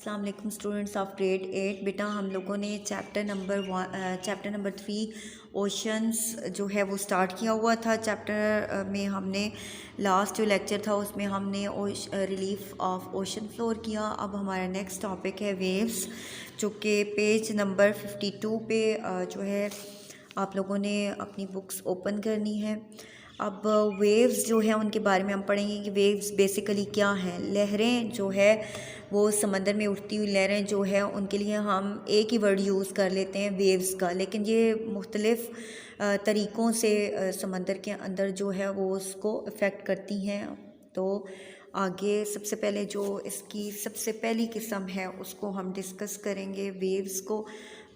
अस्सलाम वालेकुम students of grade 8। बेटा हम लोगों ने चैप्टर नंबर 3 ओशंस जो है वो स्टार्ट किया हुआ था। चैप्टर में हमने लास्ट जो लेक्चर था उसमें हमने रिलीफ ऑफ ओशन फ्लोर किया। अब हमारा नेक्स्ट टॉपिक है वेव्स, जो कि पेज नंबर 52 पे जो है आप लोगों ने अपनी बुक्स ओपन करनी है। अब वेव्स जो है उनके बारे में हम पढ़ेंगे कि वेव्स बेसिकली क्या हैं। लहरें जो है वो समंदर में उठती हुई लहरें जो है उनके लिए हम एक ही वर्ड यूज़ कर लेते हैं वेव्स का, लेकिन ये मुख्तलिफ़ तरीक़ों से समंदर के अंदर जो है वो उसको अफेक्ट करती हैं। तो आगे सबसे पहले जो इसकी सबसे पहली किस्म है उसको हम डिस्कस करेंगे वेव्स को।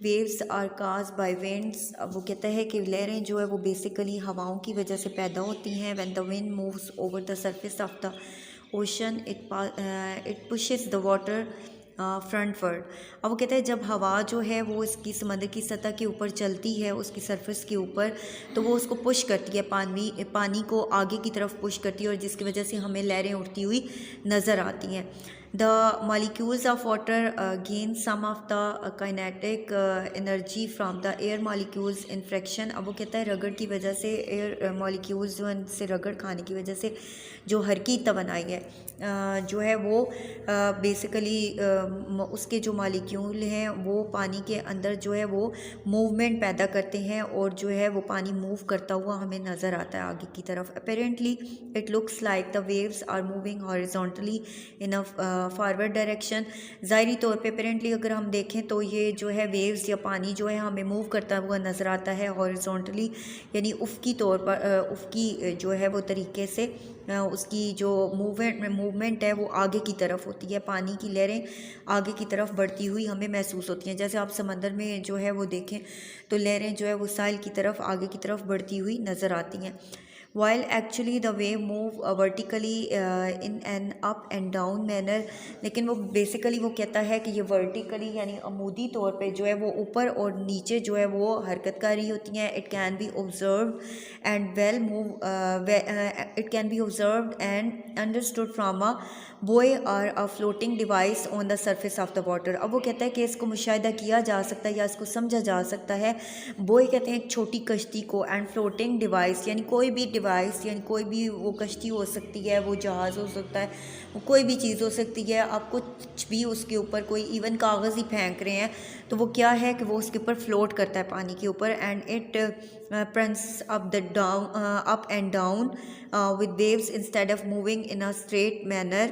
Waves are cause by winds. अब वो कहता है कि लहरें जो है वो बेसिकली हवाओं की वजह से पैदा होती हैं। When the wind moves over the surface of the ocean it pushes the water frontward. अब वो कहता है जब हवा जो है वो इसकी समंदर की सतह के ऊपर चलती है, उसकी सरफेस के ऊपर, तो वो उसको पुश करती है, पानी को आगे की तरफ पुश करती है, और जिसकी वजह से हमें लहरें उठती हुई नज़र आती हैं। The molecules of water gain some of the kinetic energy from the air molecules in friction। अब वो कहता है रगड़ की वजह से एयर मॉलिक्यूल्स जो इनसे रगड़ खाने की वजह से जो हरकी तवानाई है जो है वो बेसिकली उसके जो मॉलिक्यूल हैं वो पानी के अंदर जो है वो मूवमेंट पैदा करते हैं, और जो है वो पानी मूव करता हुआ हमें नज़र आता है आगे की तरफ। Apparently it looks like the waves are moving horizontally in a forward direction. ज़ाहिरी तौर पे अपेरेंटली अगर हम देखें तो ये जो है वेव्स या पानी जो है हमें मूव करता हुआ नज़र आता है हॉरिजॉन्टली, यानी उफ़क़ी तौर पर उफ़क़ी जो है वो तरीके से उसकी जो मूवमेंट है वो आगे की तरफ होती है। पानी की लहरें आगे की तरफ बढ़ती हुई हमें महसूस होती हैं। जैसे आप समंदर में जो है वो देखें तो लहरें जो है वो साहिल की तरफ आगे की तरफ बढ़ती हुई नज़र आती हैं। While actually the wave move vertically in an up and down manner, लेकिन वो बेसिकली वो कहता है कि ये वर्टिकली यानी अमूदी तौर पे जो है वो ऊपर और नीचे जो है वो हरकत कर रही होती हैं। It can be observed and well move it can be observed and understood from a buoy or a floating device on the surface of the water. अब वो कहता है कि इसको मुशाहिदा किया जा सकता है या इसको समझा जा सकता है। बॉय कहते हैं एक छोटी कश्ती को, एंड फ्लोटिंग डिवाइस यानी कोई भी डिवाइस यानी कोई भी वो कश्ती हो सकती है, वो जहाज़ हो सकता है, वो कोई भी चीज़ हो सकती है। आप कुछ भी उसके ऊपर कोई इवन कागज़ ही फेंक रहे हैं तो वो क्या है कि वो उसके ऊपर फ्लोट करता है पानी के ऊपर, and it prance up and down with waves instead of moving in a straight manner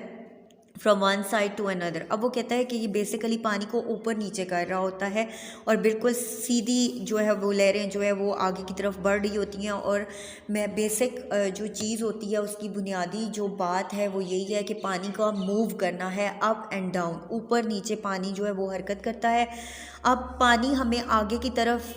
from one side to another. अब वो कहता है कि ये बेसिकली पानी को ऊपर नीचे कर रहा होता है, और बिल्कुल सीधी जो है वो लहरें जो है वो आगे की तरफ बढ़ रही होती हैं। और मैं बेसिक जो चीज़ होती है उसकी बुनियादी जो बात है वो यही है कि पानी का मूव करना है अप एंड डाउन, ऊपर नीचे पानी जो है वो हरकत करता है। अब पानी हमें आगे की तरफ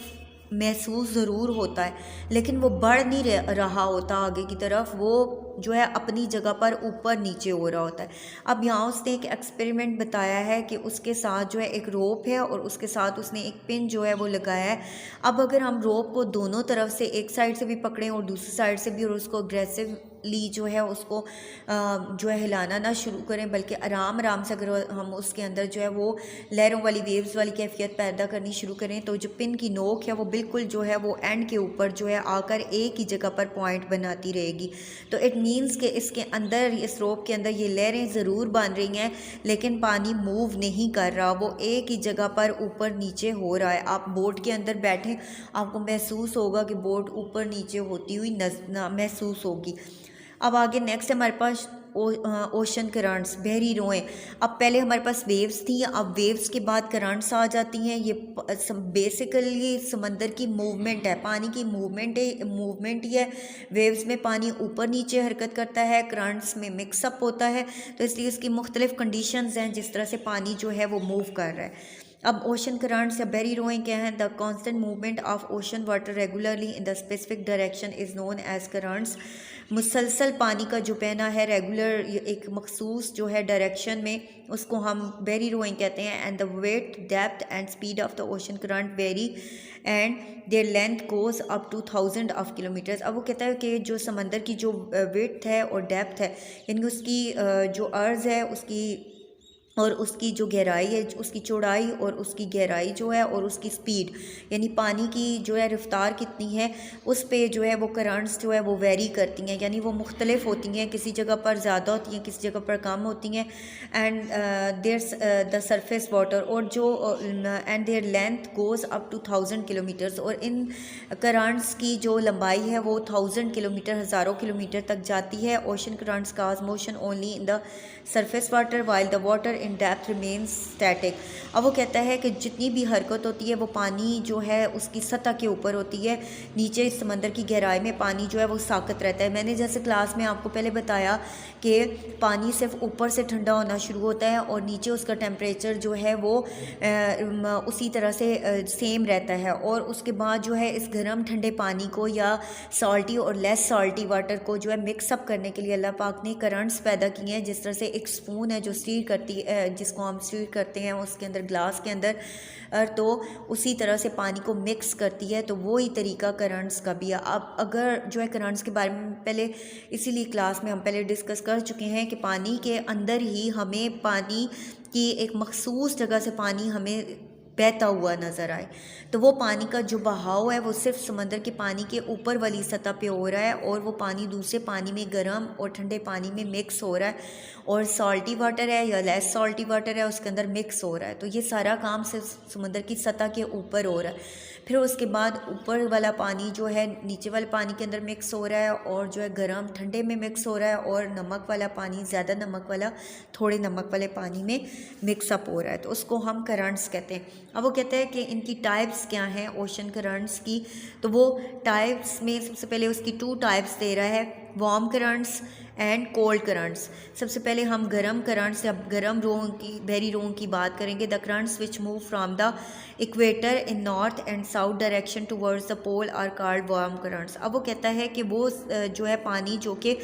महसूस ज़रूर होता है, लेकिन वो बढ़ नहीं रहा होता आगे की तरफ, वो जो है अपनी जगह पर ऊपर नीचे हो रहा होता है। अब यहाँ उसने एक एक्सपेरिमेंट बताया है कि उसके साथ जो है एक रोप है और उसके साथ उसने एक पिन जो है वो लगाया है। अब अगर हम रोप को दोनों तरफ से, एक साइड से भी पकड़ें और दूसरी साइड से भी, और उसको अग्रेसिवली जो है उसको जो है हिलाना ना शुरू करें, बल्कि आराम आराम से अगर हम उसके अंदर जो है वो लहरों वाली वेव्स वाली कैफियत पैदा करनी शुरू करें, तो जो पिन की नोक है वो बिल्कुल जो है वो एंड के ऊपर जो है आकर एक ही जगह पर पॉइंट बनाती रहेगी। तो इट मीन्स कि इसके अंदर, इस रोप के अंदर ये लहरें ज़रूर बन रही हैं, लेकिन पानी मूव नहीं कर रहा, वो एक ही जगह पर ऊपर नीचे हो रहा है। आप बोट के अंदर बैठें, आपको महसूस होगा कि बोट ऊपर नीचे होती हुई महसूस होगी। अब आगे नेक्स्ट हमारे पास ओशन करंट्स, बहरी रोएं। अब पहले हमारे पास वेव्स थी, अब वेव्स के बाद करंट्स आ जाती हैं। ये बेसिकली समंदर की मूवमेंट है, पानी की मूवमेंट ही है। वेव्स में पानी ऊपर नीचे हरकत करता है, करंट्स में मिक्सअप होता है, तो इसलिए इसकी मुख्तलिफ कंडीशंस हैं जिस तरह से पानी जो है वो मूव कर रहा है। अब ओशन करंट्स या बहरी रोएं क्या हैं? The constant movement of ocean water regularly in the specific direction is known as currents. मुसलसल पानी का जो बहना है रेगुलर एक मखसूस जो है डायरेक्शन में, उसको हम बहरी रोइंग कहते हैं। And the weight, depth and speed of the ocean current vary and their length goes up to 1000 of kilometers. अब वो कहता है कि जो समंदर की जो विड्थ है और डेप्थ है, यानी उसकी जो अर्ज़ है उसकी और उसकी जो गहराई है, उसकी चौड़ाई और उसकी गहराई जो है, और उसकी स्पीड यानी पानी की जो है रफ़्तार कितनी है, उस पे जो है वो करंट्स जो है वो वेरी करती हैं, यानी वो मुख्तलिफ होती हैं, किसी जगह पर ज़्यादा होती हैं, किसी जगह पर कम होती हैं। And there the surface water और जो and their length goes up to 1000 kilometers, और इन करंट्स की जो लंबाई है वो 1000 किलोमीटर, हज़ारों किलोमीटर तक जाती है। Ocean currents cause motion only in the surface water while the water in depth remains static. अब वो कहता है कि जितनी भी हरकत होती है वो पानी जो है उसकी सतह के ऊपर होती है, नीचे समंदर की गहराई में पानी जो है वो साकत रहता है। मैंने जैसे क्लास में आपको पहले बताया कि पानी सिर्फ ऊपर से ठंडा होना शुरू होता है और नीचे उसका टेम्परेचर जो है वो उसी तरह से सेम रहता है, और उसके बाद जो है इस गर्म ठंडे पानी को या सॉल्टी और लेस सॉल्टी वाटर को जो है मिक्सअप करने के लिए अल्लाह पाक ने करंट्स पैदा किए हैं। जिस तरह से एक स्पून है जो स्टीर करती है, जिसको हम स्टीर करते हैं उसके अंदर ग्लास के अंदर, तो उसी तरह से पानी को मिक्स करती है, तो वो ही तरीका करंट्स का भी है। अब अगर जो है करंट्स के बारे में पहले इसीलिए क्लास में हम पहले डिस्कस कर चुके हैं कि पानी के अंदर ही हमें पानी की एक मखसूस जगह से पानी हमें बहता हुआ नज़र आए, तो वो पानी का जो बहाव है वो सिर्फ समंदर के पानी के ऊपर वाली सतह पे हो रहा है, और वो पानी दूसरे पानी में गर्म और ठंडे पानी में मिक्स हो रहा है, और सॉल्टी वाटर है या लेस सॉल्टी वाटर है उसके अंदर मिक्स हो रहा है। तो ये सारा काम सिर्फ समंदर की सतह के ऊपर हो रहा है। फिर उसके बाद ऊपर वाला पानी जो है नीचे वाले पानी के अंदर मिक्स हो रहा है, और जो है गर्म ठंडे में मिक्स हो रहा है, और नमक वाला पानी ज़्यादा नमक वाला थोड़े नमक वाले पानी में मिक्सअप हो रहा है, तो उसको हम करंट्स कहते हैं। अब वो कहते हैं कि इनकी टाइप्स क्या हैं ओशन करंट्स की, तो वो टाइप्स में सबसे पहले उसकी 2 टाइप्स दे रहा है, warm currents and cold currents. सबसे पहले हम गर्म करंट्स या गर्म रोह की, बहरी रोह की बात करेंगे। The currents which move from the equator in north and south direction towards the pole are called warm currents. अब वो कहता है कि वो जो है पानी जो कि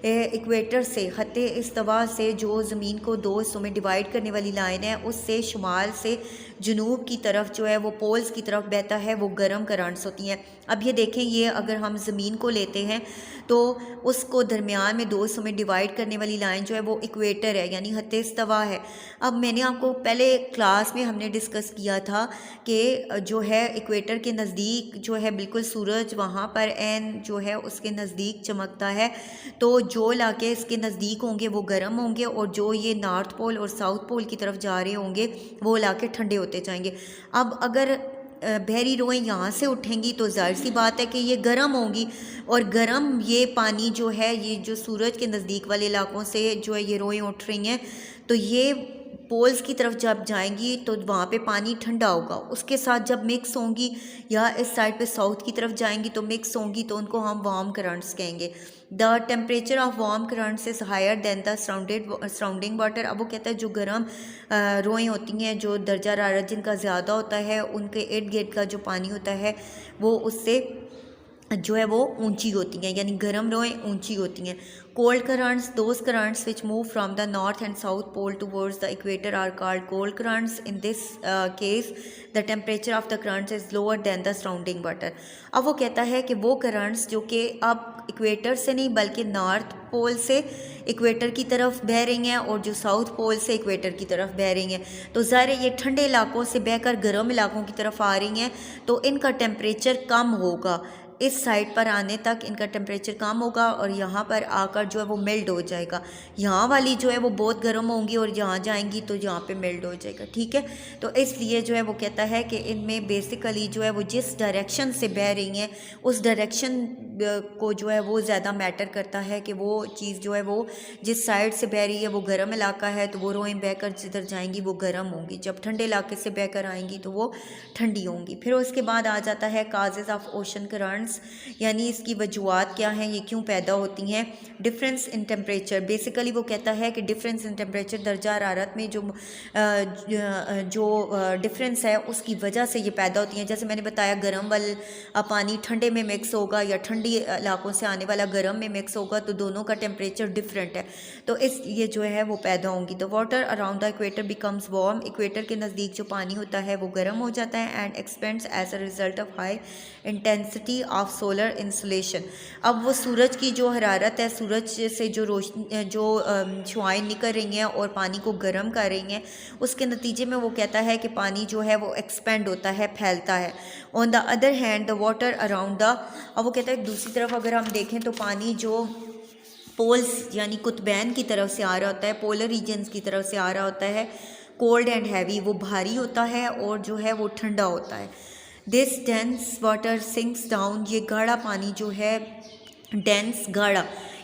इक्वेटर से खत्ते इस्तवा से जो ज़मीन को 2 हिस्सों में डिवाइड करने वाली लाइन है, उससे शुमाल से जनूब की तरफ जो है वो पोल्स की तरफ बहता है, वो गर्म करंट्स होती हैं। अब ये देखें, ये अगर हम ज़मीन को लेते हैं तो उसको दरमियान में 2 हिस्सों में डिवाइड करने वाली लाइन जो है वो इक्वेटर है, यानी खत्ते इस्तवा है। अब मैंने आपको पहले क्लास में हमने डिस्कस किया था कि जो है इक्वेटर के नज़दीक जो है बिल्कुल सूरज वहाँ पर एन जो है उसके नज़दीक चमकता है, तो जो इलाके इसके नज़दीक होंगे वो गर्म होंगे, और जो ये नॉर्थ पोल और साउथ पोल की तरफ जा रहे होंगे वो इलाके ठंडे होते जाएंगे। अब अगर बहरी रोएं यहाँ से उठेंगी तो जाहिर सी बात है कि ये गर्म होंगी, और गर्म ये पानी जो है ये जो सूरज के नज़दीक वाले इलाकों से जो है ये रोएं उठ रही हैं, तो ये पोल्स की तरफ जब जाएंगी तो वहाँ पे पानी ठंडा होगा। उसके साथ जब मिक्स होंगी या इस साइड पे साउथ की तरफ जाएंगी तो मिक्स होंगी, तो उनको हम वार्म करंट्स कहेंगे। The temperature of warm currents is higher than the surrounding water. अब वो कहता है जो गर्म रोएं होती हैं, जो दर्जा हरारत जिनका ज़्यादा होता है, उनके इर्द गिर्द का जो पानी होता है वो उससे जो है वो ऊंची होती हैं, यानी गर्म रोएं ऊंची होती हैं। Cold currents, those currents which move from the north and south pole towards the equator are called cold currents. In this case the temperature of the currents is lower than the surrounding water. अब वो कहता है कि वो currents जो कि अब equator से नहीं बल्कि नॉर्थ पोल से इक्वेटर की तरफ बह रही हैं, और जो साउथ पोल से इक्वेटर की तरफ बह रही हैं, तो ज़ाहिर है ये ठंडे इलाकों से बहकर गर्म इलाकों की तरफ आ रही हैं, तो इनका टेम्परेचर कम होगा। इस साइड पर आने तक इनका टेम्परेचर कम होगा, और यहाँ पर आकर जो है वो मेल्ट हो जाएगा। यहाँ वाली जो है वो बहुत गर्म होंगी, और यहाँ जाएंगी तो यहाँ पे मेल्ट हो जाएगा, ठीक है। तो इसलिए जो है वो कहता है कि इनमें बेसिकली जो है वो जिस डायरेक्शन से बह रही हैं उस डायरेक्शन को जो है वो ज़्यादा मैटर करता है, कि वो चीज़ जो है वो जिस साइड से बह रही है वो गर्म इलाका है, तो वो रोएं बहकर जिधर जाएंगी वो गर्म होंगी। जब ठंडे इलाके से बहकर आएंगी तो वो ठंडी होंगी। फिर उसके बाद आ जाता है काजेज़ ऑफ ओशन करंट्स, यानी इसकी वजूहात क्या हैं, ये क्यों पैदा होती हैं। डिफरेंस इन टेम्परेचर, बेसिकली वो कहता है कि डिफरेंस इन टेम्परेचर दर्जा हरारत में जो डिफरेंस है उसकी वजह से ये पैदा होती हैं। जैसे मैंने बताया गर्म वाला पानी ठंडे में मिक्स होगा या ठंडी इलाकों से आने वाला गर्म में मिक्स होगा, तो दोनों का टेम्परेचर डिफरेंट है, तो इसलिए जो है वो पैदा होंगी। The water around the equator becomes warm, equator के नज़दीक जो पानी होता है वो गर्म हो जाता है, and expands as a result of high intensity of solar insulation. अब वो सूरज की जो हरारत है, सूरज से जो रोशनी जो शुआएँ निकल रही हैं और पानी को गर्म कर रही हैं, उसके नतीजे में वो कहता है कि पानी जो है वो एक्सपेंड होता है, फैलता है। On the other hand the water around the, अब वो कहता है दूसरी तरफ अगर हम देखें तो पानी जो पोल्स यानी कुतबैन की तरफ से आ रहा होता है, पोलर रीजन्स की तरफ से आ रहा होता है, कोल्ड एंड हैवी, वो भारी होता है और जो है वो ठंडा होता है। This dense water sinks down, ये गाढ़ा पानी जो है, डेंस गाढ़ा,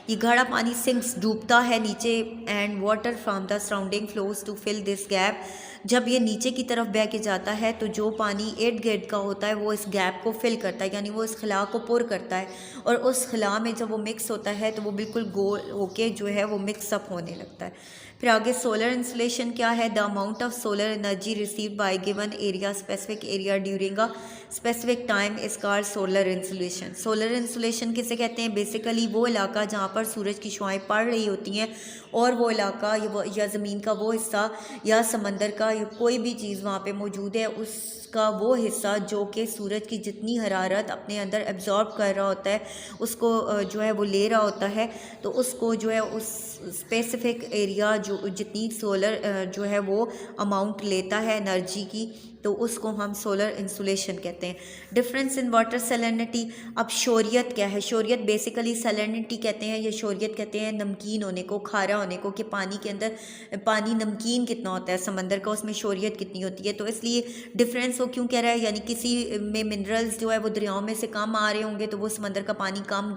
ये गाढ़ा पानी सिंक्स डूबता है नीचे, and water from the surrounding flows to fill this gap, जब ये नीचे की तरफ बह के जाता है तो जो पानी इर्द गिर्द का होता है वो इस गैप को फिल करता है, यानी वो इस खला को पुर करता है, और उस खला में जब वो मिक्स होता है तो वो बिल्कुल गोल होके जो है वो मिक्सअप होने लगता है। फिर आगे सोलर इंसुलेशन क्या है, the amount of solar energy received by given area, specific area during a specific time is called solar insulation. Solar insulation किसे कहते हैं, बेसिकली वो इलाका जहाँ पर सूरज की शुआएँ पड़ रही होती हैं और वो इलाका या ज़मीन का वो हिस्सा या समंदर का या कोई भी चीज़ वहाँ पे मौजूद है, उसका वो हिस्सा जो कि सूरज की जितनी हरारत अपने अंदर एब्जॉर्ब कर रहा होता है, उसको जो है वो ले रहा होता है, तो उसको जो है उस स्पेसिफिक एरिया जो जितनी सोलर जो है वो अमाउंट लेता है एनर्जी की, तो उसको हम सोलर इंसुलेशन कहते हैं। डिफरेंस इन वाटर सैलिनिटी, अब शोरियत क्या है, शोरियत बेसिकली सैलिनिटी कहते हैं या शोरियत कहते हैं नमकीन होने को, खारा होने को, कि पानी के अंदर पानी नमकीन कितना होता है समंदर का, उसमें शोरियत कितनी होती है। तो इसलिए डिफरेंस वो क्यों कह रहा है, यानी किसी में मिनरल्स जो है वो दरियाओं में से कम आ रहे होंगे तो वो समंदर का पानी कम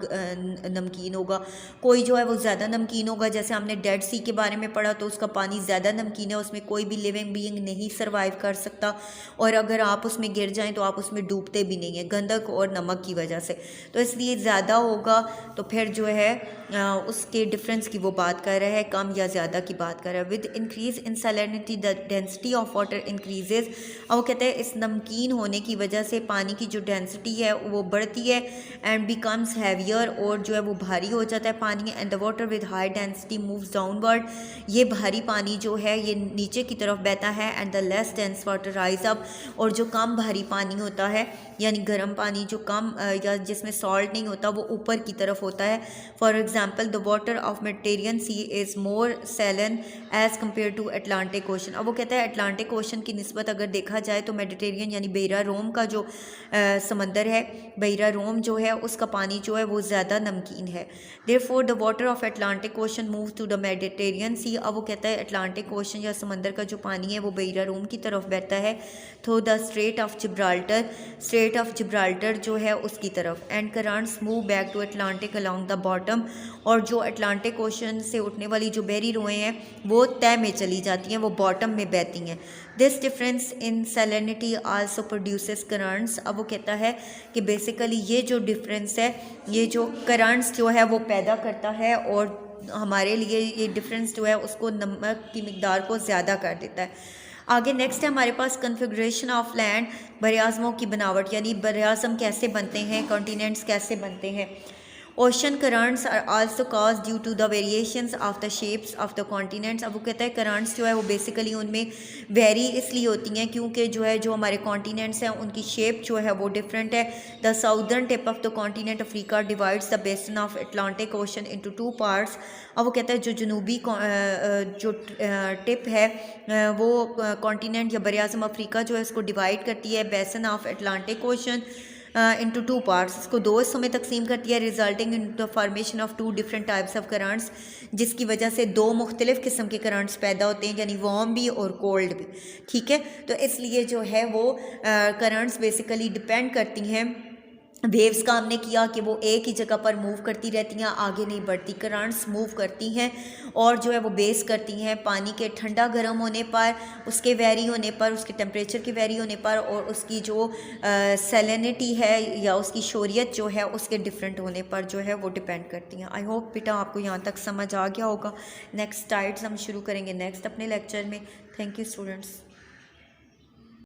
नमकीन होगा, कोई जो है वो ज़्यादा नमकीन होगा। जैसे हमने डेड सी के बारे में पढ़ा तो उसका पानी ज़्यादा नमकीन है, उसमें कोई भी लिविंग बीइंग नहीं सर्वाइव कर सकता, और अगर आप उसमें गिर जाएं तो आप उसमें डूबते भी नहीं हैं, गंधक और नमक की वजह से। तो इसलिए ज़्यादा होगा तो फिर जो है उसके डिफरेंस की वो बात कर रहा है, कम या ज़्यादा की बात कर रहा है। With increase in salinity the density of water increases, और वो कहते हैं इस नमकीन होने की वजह से पानी की जो डेंसिटी है वो बढ़ती है, एंड बिकम्स हैवियर, और जो है वो भारी हो जाता है पानी, and the water with high density moves downward, ये भारी पानी जो है ये नीचे की तरफ बहता है, and the less dense water rise up, और जो कम भारी पानी होता है यानी गर्म पानी जो कम या जिसमें सॉल्ट नहीं होता वो ऊपर की तरफ होता है। For example the water of Mediterranean sea is more saline as compare to Atlantic ocean. अब वो कहता है अटलांटिक ओशन की निस्बत अगर देखा जाए तो मेडिटेरियन यानी बहरा रोम का जो समंदर है, बहरा रोम जो है उसका पानी जो है वो ज़्यादा नमकीन है। Therefore the water of Atlantic ocean move to the Mediterranean sea. अब वो कहता है अटलांटिक ओशन या समंदर का जो पानी है वो बहरा रोम की तरफ बहता है through the strait of Gibraltar, strait of Gibraltar जो है उसकी तरफ, and currents move back to Atlantic along the bottom, और जो अटलांटिक ओशन से उठने वाली जो बहरी रोएँ हैं वो तय में चली जाती हैं, वो बॉटम में बहती हैं। This difference in salinity also produces currents. अब वो कहता है कि बेसिकली ये जो डिफरेंस है ये जो करंट्स जो है वो पैदा करता है, और हमारे लिए ये डिफरेंस जो है उसको नमक की मिकदार को ज़्यादा कर देता है। आगे नेक्स्ट है हमारे पास कन्फिग्रेशन ऑफ लैंड, बरियाज़मों की बनावट, यानी बरियाज़म कैसे बनते हैं, कॉन्टिनेंट्स कैसे बनते हैं। Ocean currents are also cause due to the variations of the shapes of the continents. अब वो कहता है करंट्स जो है वो बेसिकली उनमें वेरी इसलिए होती हैं क्योंकि जो है जो हमारे कॉन्टिनेंट्स हैं उनकी शेप जो है वो डिफरेंट है। The southern tip of the continent Africa divides the basin of Atlantic ocean into 2 parts. अब वो कहता है जो जनूबी जो टिप है वो कॉन्टिनेंट या बरियाज़म अफ्रीका जो है उसको डिवाइड करती है basin of Atlantic ocean into 2 parts, इसको 2 हिस्सों में तकसीम करती है, resulting in the formation of 2 different types of currents, जिसकी वजह से 2 मुख्तलिफ किस्म के करंट्स पैदा होते हैं, यानी वार्म भी और कोल्ड भी। ठीक है, तो इसलिए जो है वो करंट्स बेसिकली डिपेंड करती हैं। वेव्स का हमने किया कि वो एक ही जगह पर मूव करती रहती हैं, आगे नहीं बढ़ती। करंट्स मूव करती हैं और जो है वो बेस करती हैं पानी के ठंडा गर्म होने पर, उसके वेरी होने पर, उसके टेम्परेचर के वेरी होने पर, और उसकी जो सैलिनिटी है या उसकी शोरियत जो है उसके डिफरेंट होने पर जो है वो डिपेंड करती हैं। आई होप बेटा आपको यहाँ तक समझ आ गया होगा। नेक्स्ट टाइड्स हम शुरू करेंगे नेक्स्ट अपने लेक्चर में। Thank you students.